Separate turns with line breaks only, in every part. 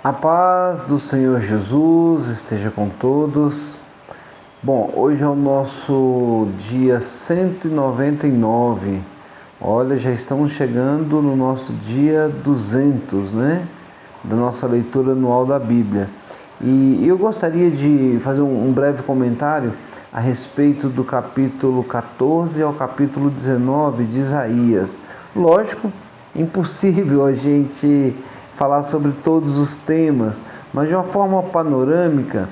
A paz do Senhor Jesus esteja com todos. Bom, hoje é o nosso dia 199. Olha, já estamos chegando no nosso dia 200, né? Da nossa leitura anual da Bíblia. E eu gostaria de fazer um breve comentário a respeito do capítulo 14 ao capítulo 19 de Isaías. Lógico, impossível a gente falar sobre todos os temas, mas de uma forma panorâmica,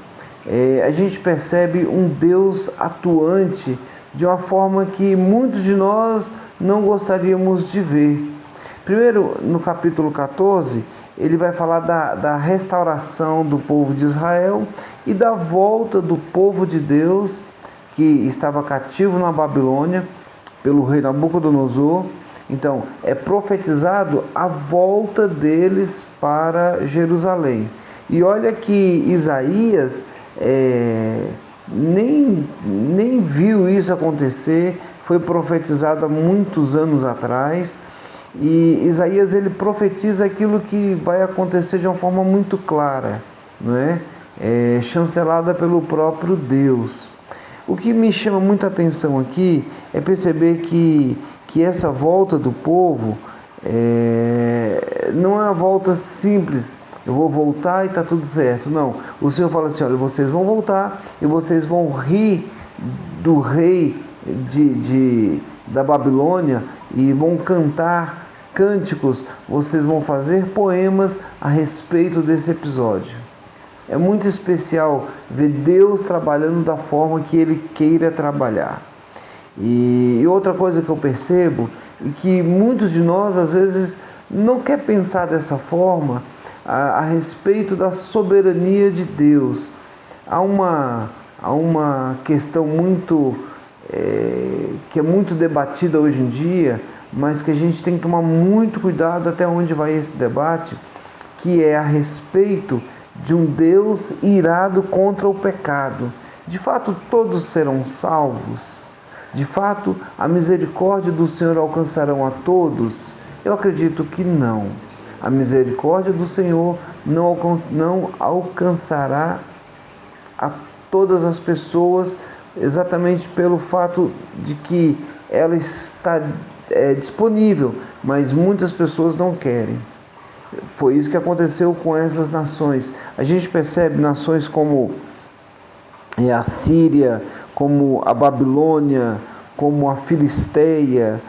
a gente percebe um Deus atuante de uma forma que muitos de nós não gostaríamos de ver. Primeiro, no capítulo 14, ele vai falar da restauração do povo de Israel e da volta do povo de Deus que estava cativo na Babilônia pelo rei Nabucodonosor. Então, é profetizado a volta deles para Jerusalém. E olha que Isaías nem viu isso acontecer, foi profetizado há muitos anos atrás. E Isaías ele profetiza aquilo que vai acontecer de uma forma muito clara, não é? Chancelada pelo próprio Deus. O que me chama muita atenção aqui é perceber que essa volta do povo não é uma volta simples, eu vou voltar e está tudo certo. Não, o Senhor fala assim, olha, vocês vão voltar e vocês vão rir do rei da Babilônia e vão cantar cânticos, vocês vão fazer poemas a respeito desse episódio. É muito especial ver Deus trabalhando da forma que Ele queira trabalhar. E outra coisa que eu percebo é que muitos de nós às vezes não quer pensar dessa forma a respeito da soberania de Deus. Há uma questão que é muito debatida hoje em dia, mas que a gente tem que tomar muito cuidado até onde vai esse debate, que é a respeito de um Deus irado contra o pecado. De fato, todos serão salvos? De fato, a misericórdia do Senhor alcançarão a todos? Eu acredito que não. A misericórdia do Senhor não alcançará a todas as pessoas, exatamente pelo fato de que ela está disponível, mas muitas pessoas não querem. Foi isso que aconteceu com essas nações. A gente percebe nações como a Síria, como a Babilônia, como a Filisteia,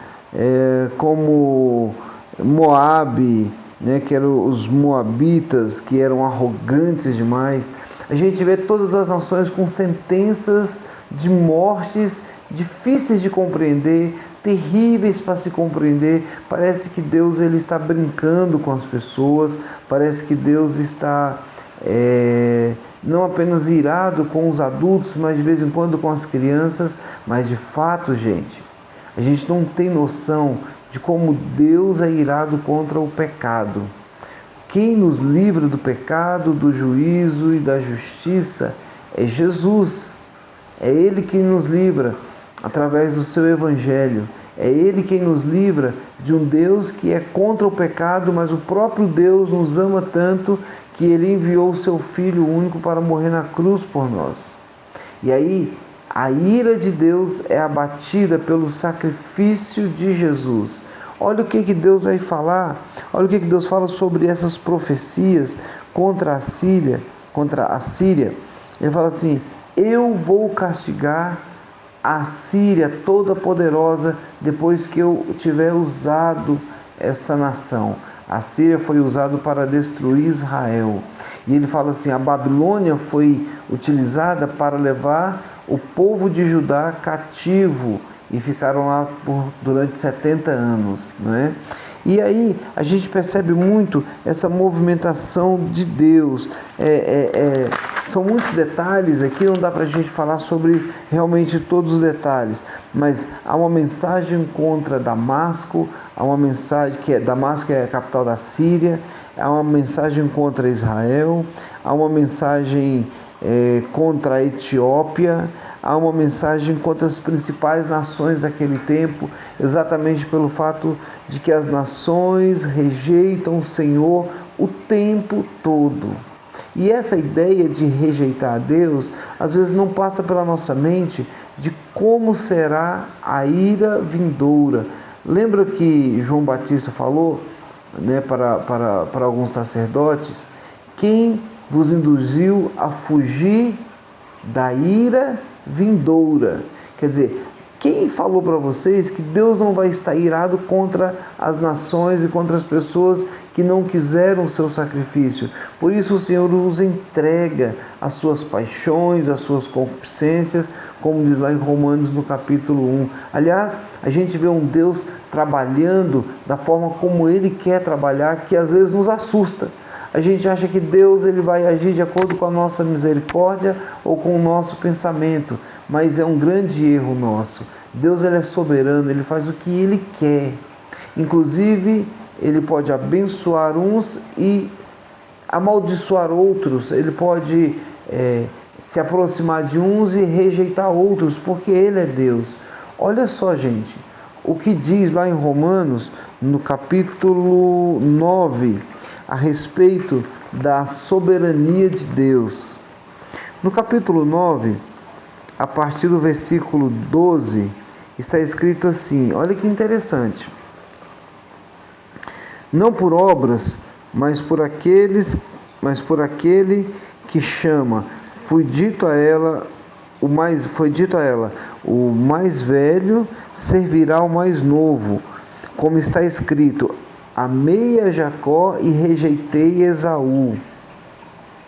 como Moabe, né, que eram os moabitas, que eram arrogantes demais. A gente vê todas as nações com sentenças de mortes difíceis de compreender, terríveis para se compreender. Parece que Deus ele está brincando com as pessoas, parece que Deus está não apenas irado com os adultos, mas de vez em quando com as crianças. Mas de fato, gente, a gente não tem noção de como Deus é irado contra o pecado. Quem nos livra do pecado, do juízo e da justiça é Jesus. É Ele quem nos livra através do seu Evangelho. É Ele quem nos livra de um Deus que é contra o pecado, mas o próprio Deus nos ama tanto que Ele enviou o seu Filho único para morrer na cruz por nós. E aí, a ira de Deus é abatida pelo sacrifício de Jesus. Olha o que Deus vai falar, olha o que Deus fala sobre essas profecias contra a Síria. Ele fala assim, eu vou castigar a Síria toda poderosa depois que eu tiver usado essa nação. A Síria foi usada para destruir Israel. E ele fala assim, a Babilônia foi utilizada para levar o povo de Judá cativo e ficaram lá durante 70 anos, não é? E aí a gente percebe muito essa movimentação de Deus. São muitos detalhes aqui, não dá para a gente falar sobre realmente todos os detalhes, mas há uma mensagem contra Damasco, há uma mensagem que Damasco é a capital da Síria, há uma mensagem contra Israel, há uma mensagem contra a Etiópia, há uma mensagem contra as principais nações daquele tempo, exatamente pelo fato de que as nações rejeitam o Senhor o tempo todo. E essa ideia de rejeitar a Deus, às vezes não passa pela nossa mente de como será a ira vindoura. Lembra que João Batista falou, né, para alguns sacerdotes: quem vos induziu a fugir da ira vindoura? Quer dizer, quem falou para vocês que Deus não vai estar irado contra as nações e contra as pessoas que não quiseram o seu sacrifício? Por isso o Senhor os entrega às suas paixões, às suas concupiscências, como diz lá em Romanos no capítulo 1. Aliás, a gente vê um Deus trabalhando da forma como Ele quer trabalhar, que às vezes nos assusta. A gente acha que Deus ele vai agir de acordo com a nossa misericórdia ou com o nosso pensamento, mas é um grande erro nosso. Deus ele é soberano, Ele faz o que Ele quer. Inclusive, Ele pode abençoar uns e amaldiçoar outros. Ele pode se aproximar de uns e rejeitar outros, porque Ele é Deus. Olha só, gente, o que diz lá em Romanos, no capítulo 9, a respeito da soberania de Deus. No capítulo 9, a partir do versículo 12, está escrito assim, olha que interessante: não por obras, mas por aquele que chama, foi dito a ela, o mais velho servirá ao mais novo, como está escrito: amei a Jacó e rejeitei Esaú.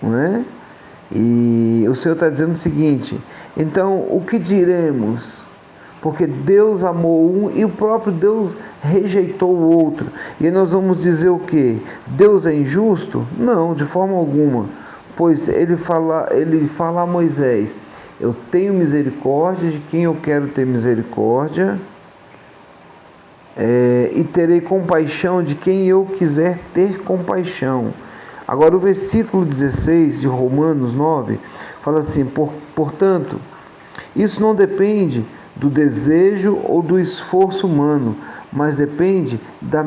Não é? E o Senhor está dizendo o seguinte: então o que diremos? Porque Deus amou um e o próprio Deus rejeitou o outro. E nós vamos dizer o quê? Deus é injusto? Não, de forma alguma. Pois ele fala a Moisés: eu tenho misericórdia de quem eu quero ter misericórdia, e terei compaixão de quem eu quiser ter compaixão. Agora o versículo 16 de Romanos 9 fala assim: portanto, isso não depende do desejo ou do esforço humano, mas depende da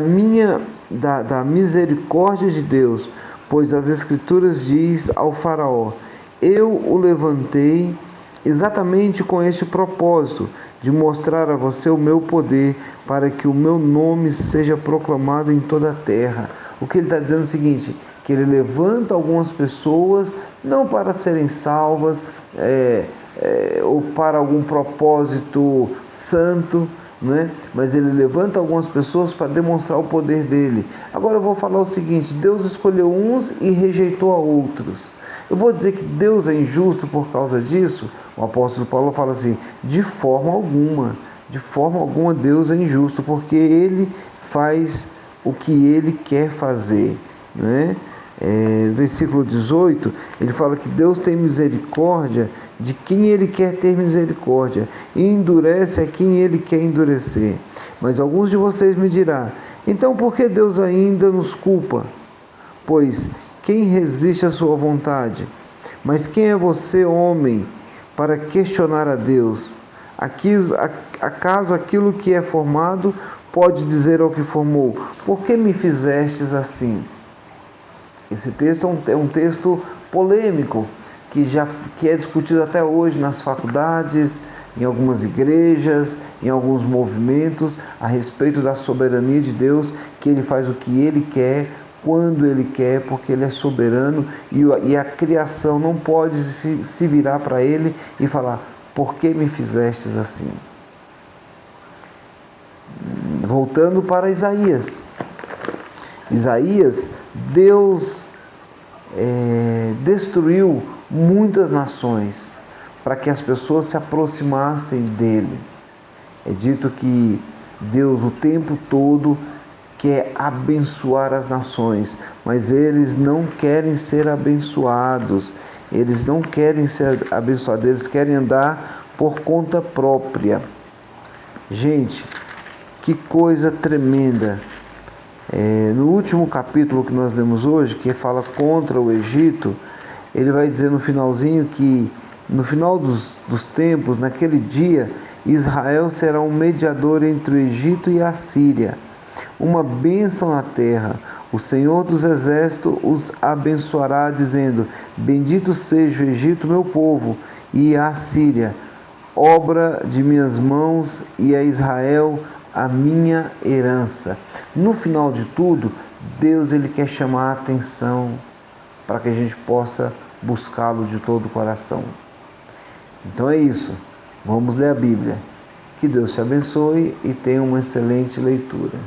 misericórdia de Deus, pois as Escrituras diz ao faraó: eu o levantei exatamente com este propósito, de mostrar a você o meu poder, para que o meu nome seja proclamado em toda a terra. O que ele está dizendo é o seguinte: que ele levanta algumas pessoas não para serem salvas ou para algum propósito santo, né? Mas ele levanta algumas pessoas para demonstrar o poder dele. Agora eu vou falar o seguinte: Deus escolheu uns e rejeitou a outros. Eu vou dizer que Deus é injusto por causa disso? O apóstolo Paulo fala assim: de forma alguma Deus é injusto, porque Ele faz o que Ele quer fazer, né? Versículo 18, ele fala que Deus tem misericórdia de quem Ele quer ter misericórdia e endurece a quem Ele quer endurecer. Mas alguns de vocês me dirão: então por que Deus ainda nos culpa? Pois quem resiste à sua vontade? Mas quem é você, homem, para questionar a Deus? Acaso aquilo que é formado pode dizer ao que formou: por que me fizestes assim? Esse texto é um texto polêmico, que é discutido até hoje nas faculdades, em algumas igrejas, em alguns movimentos, a respeito da soberania de Deus, que Ele faz o que Ele quer, quando Ele quer, porque Ele é soberano, e a criação não pode se virar para Ele e falar: por que me fizestes assim? Voltando para Isaías. Deus destruiu muitas nações para que as pessoas se aproximassem dele. É dito que Deus o tempo todo quer abençoar as nações, mas eles não querem ser abençoados. Eles não querem ser abençoados, eles querem andar por conta própria. Gente, que coisa tremenda. No último capítulo que nós lemos hoje, que fala contra o Egito, ele vai dizer no finalzinho que no final dos tempos, naquele dia, Israel será um mediador entre o Egito e a Síria, uma bênção na terra, O Senhor dos Exércitos os abençoará, dizendo: Bendito seja o Egito, meu povo, e a Síria, obra de minhas mãos, e a Israel, a minha herança. No final de tudo, Deus ele quer chamar a atenção para que a gente possa buscá-lo de todo o coração. Então é isso. Vamos ler a Bíblia. Que Deus te abençoe e tenha uma excelente leitura.